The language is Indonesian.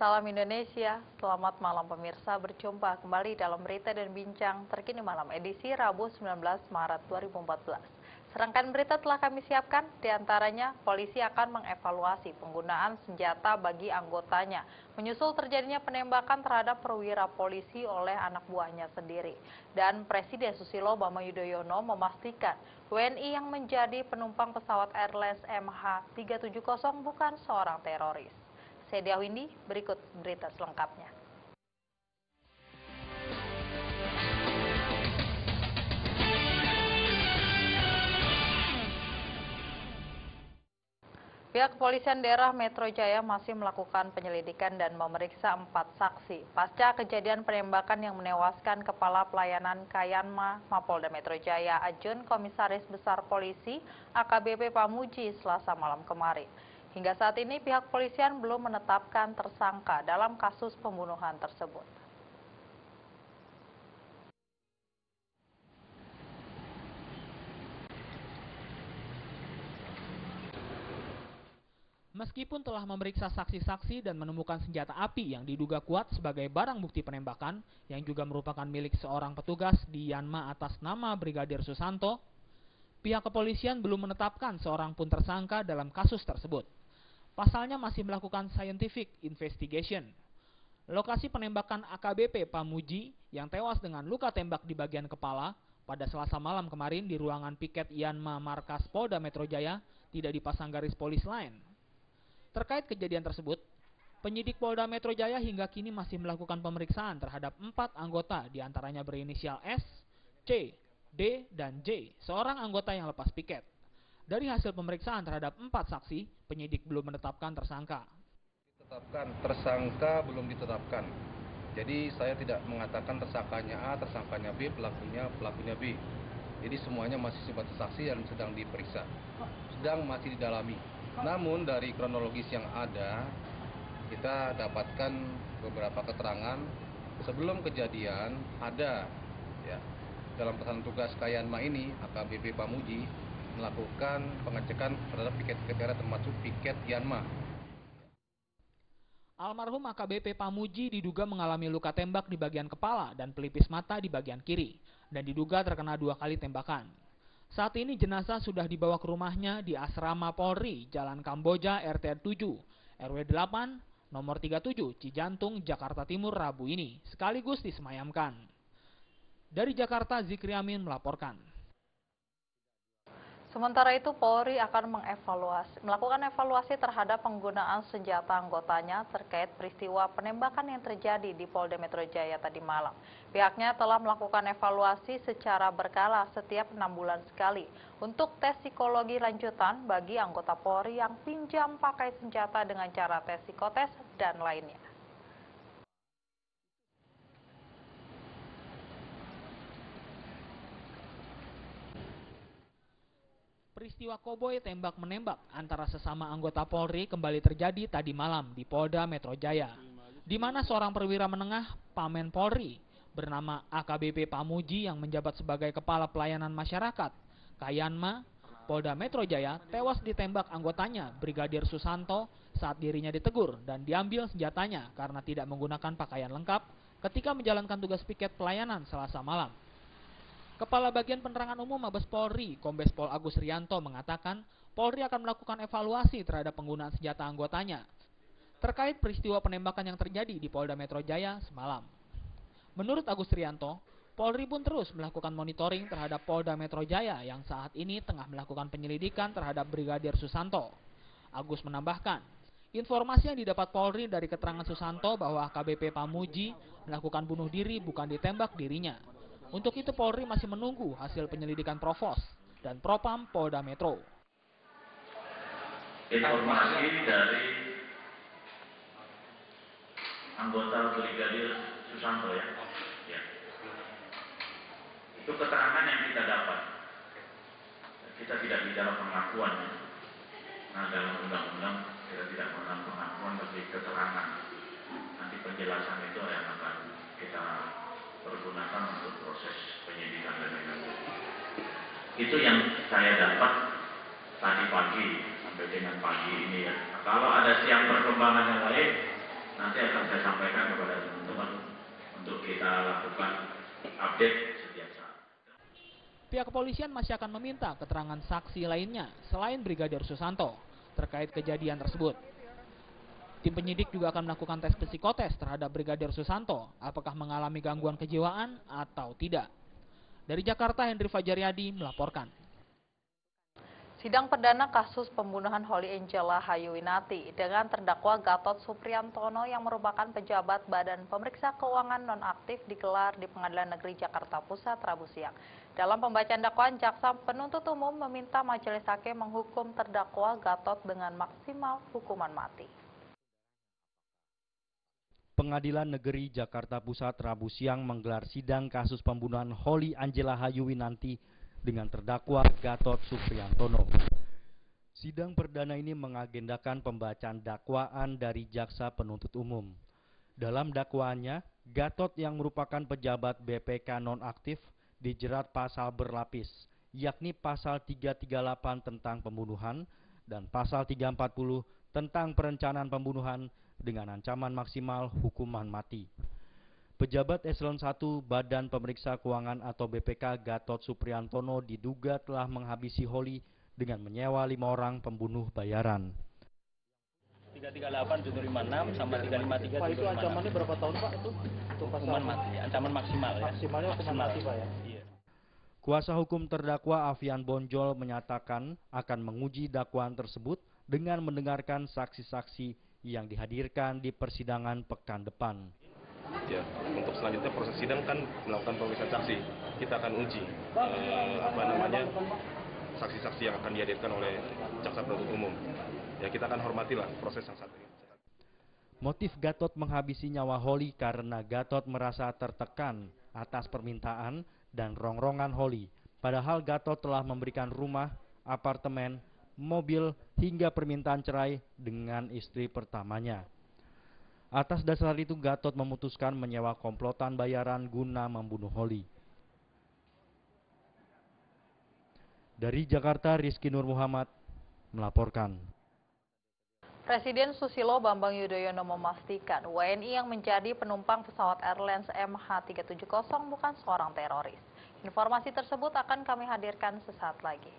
salam Indonesia. Selamat malam pemirsa, berjumpa kembali dalam berita dan bincang terkini malam edisi Rabu 19 Maret 2014. Serangkaian berita telah kami siapkan, diantaranya polisi akan mengevaluasi penggunaan senjata bagi anggotanya, menyusul terjadinya penembakan terhadap perwira polisi oleh anak buahnya sendiri. Dan Presiden Susilo Bambang Yudhoyono memastikan WNI yang menjadi penumpang pesawat Airlines MH370 bukan seorang teroris. Saya Windy, berikut berita selengkapnya. Pihak kepolisian daerah Metro Jaya masih melakukan penyelidikan dan memeriksa 4 saksi pasca kejadian penembakan yang menewaskan Kepala Pelayanan Kayanma Mapolda Metro Jaya Ajun Komisaris Besar Polisi AKBP Pamuji Selasa malam kemarin. Hingga saat ini pihak kepolisian belum menetapkan tersangka dalam kasus pembunuhan tersebut. Meskipun telah memeriksa saksi-saksi dan menemukan senjata api yang diduga kuat sebagai barang bukti penembakan yang juga merupakan milik seorang petugas di Yanma atas nama Brigadir Susanto, pihak kepolisian belum menetapkan seorang pun tersangka dalam kasus tersebut. Pasalnya masih melakukan scientific investigation. Lokasi penembakan AKBP Pamuji yang tewas dengan luka tembak di bagian kepala pada Selasa malam kemarin di ruangan piket Yanma Markas Polda Metro Jaya tidak dipasang garis polis lain. Terkait kejadian tersebut, penyidik Polda Metro Jaya hingga kini masih melakukan pemeriksaan terhadap 4 anggota diantaranya berinisial S, C, D, dan J, seorang anggota yang lepas piket. Dari hasil pemeriksaan terhadap 4 saksi, penyidik belum menetapkan tersangka. Tersangka belum ditetapkan. Jadi saya tidak mengatakan tersangkanya A, tersangkanya B, pelakunya B. Jadi semuanya masih sebatas saksi dan sedang diperiksa. Masih didalami. Namun dari kronologis yang ada, kita dapatkan beberapa keterangan sebelum kejadian ada dalam pelaksanaan tugas Kayanma ini AKBP Pamuji melakukan pengecekan terhadap piket-piket termasuk piket Yanma. Almarhum AKBP Pamuji diduga mengalami luka tembak di bagian kepala dan pelipis mata di bagian kiri dan diduga terkena 2 kali tembakan. Saat ini jenazah sudah dibawa ke rumahnya di Asrama Polri, Jalan Kamboja RT 7, RW 8, nomor 37, Cijantung, Jakarta Timur Rabu ini, sekaligus disemayamkan. Dari Jakarta, Zikri Amin melaporkan. Sementara itu, Polri akan melakukan evaluasi terhadap penggunaan senjata anggotanya terkait peristiwa penembakan yang terjadi di Polda Metro Jaya tadi malam. Pihaknya telah melakukan evaluasi secara berkala setiap 6 bulan sekali untuk tes psikologi lanjutan bagi anggota Polri yang pinjam pakai senjata dengan cara tes psikotes dan lainnya. Peristiwa koboi tembak-menembak antara sesama anggota Polri kembali terjadi tadi malam di Polda Metro Jaya, di mana seorang perwira menengah Pamen Polri bernama AKBP Pamuji yang menjabat sebagai Kepala Pelayanan Masyarakat Kayanma Polda Metro Jaya tewas ditembak anggotanya Brigadir Susanto saat dirinya ditegur dan diambil senjatanya karena tidak menggunakan pakaian lengkap ketika menjalankan tugas piket pelayanan Selasa malam. Kepala Bagian Penerangan Umum Mabes Polri, Kombes Pol Agus Rianto mengatakan Polri akan melakukan evaluasi terhadap penggunaan senjata anggotanya terkait peristiwa penembakan yang terjadi di Polda Metro Jaya semalam. Menurut Agus Rianto, Polri pun terus melakukan monitoring terhadap Polda Metro Jaya yang saat ini tengah melakukan penyelidikan terhadap Brigadir Susanto. Agus menambahkan, informasi yang didapat Polri dari keterangan Susanto bahwa AKBP Pamuji melakukan bunuh diri bukan ditembak dirinya. Untuk itu Polri masih menunggu hasil penyelidikan Provos dan Propam Polda Metro. Informasi dari anggota Brigadir Susanto ya. Itu keterangan yang kita dapat. Kita tidak bicara pengakuan. Nah, dalam undang-undang kita tidak mengenal pengakuan tapi keterangan. Nanti penjelasan itu yang akan kita pergunakan untuk proses penyidikan dan lain-lain. Itu yang saya dapat tadi pagi sampai dengan pagi ini ya. Kalau ada siang perkembangan yang lain, nanti akan saya sampaikan kepada teman-teman untuk kita lakukan update setiap saat. Pihak kepolisian masih akan meminta keterangan saksi lainnya selain Brigadir Susanto terkait kejadian tersebut. Tim penyidik juga akan melakukan tes psikotes terhadap Brigadir Susanto, apakah mengalami gangguan kejiwaan atau tidak. Dari Jakarta, Hendri Fajaryadi melaporkan. Sidang perdana kasus pembunuhan Holly Angela Hayuwinati dengan terdakwa Gatot Supriyantono yang merupakan pejabat Badan Pemeriksa Keuangan nonaktif digelar di Pengadilan Negeri Jakarta Pusat Rabu siang. Dalam pembacaan dakwaan, jaksa penuntut umum meminta majelis hakim menghukum terdakwa Gatot dengan maksimal hukuman mati. Pengadilan Negeri Jakarta Pusat Rabu siang menggelar sidang kasus pembunuhan Holly Angela Hayuwinati dengan terdakwa Gatot Supriyantono. Sidang perdana ini mengagendakan pembacaan dakwaan dari jaksa penuntut umum. Dalam dakwaannya, Gatot yang merupakan pejabat BPK nonaktif dijerat pasal berlapis, yakni pasal 338 tentang pembunuhan dan pasal 340 tentang perencanaan pembunuhan dengan ancaman maksimal hukuman mati. Pejabat Eselon 1 Badan Pemeriksa Keuangan atau BPK Gatot Supriyantono diduga telah menghabisi Holly dengan menyewa 5 orang pembunuh bayaran. 338, 756 sama 353. Pak, itu ancamannya berapa tahun, Pak? Itu hukuman mati, ancaman maksimal ya. Maksimalnya hukuman mati, Pak ya. Iya. Kuasa hukum terdakwa Afian Bonjol menyatakan akan menguji dakwaan tersebut dengan mendengarkan saksi-saksi yang dihadirkan di persidangan pekan depan. Ya, untuk selanjutnya proses sidang kan melakukan pemeriksaan saksi. Kita akan uji saksi-saksi yang akan dihadirkan oleh jaksa penuntut umum. Ya, kita akan hormatilah proses yang saat ini. Motif Gatot menghabisi nyawa Holly karena Gatot merasa tertekan atas permintaan dan rongrongan Holly. Padahal Gatot telah memberikan rumah, apartemen, mobil, hingga permintaan cerai dengan istri pertamanya. Atas dasar itu Gatot memutuskan menyewa komplotan bayaran guna membunuh Holly. Dari Jakarta, Rizky Nur Muhammad melaporkan. Presiden Susilo Bambang Yudhoyono memastikan WNI yang menjadi penumpang pesawat Airlines MH370 bukan seorang teroris. Informasi tersebut akan kami hadirkan sesaat lagi.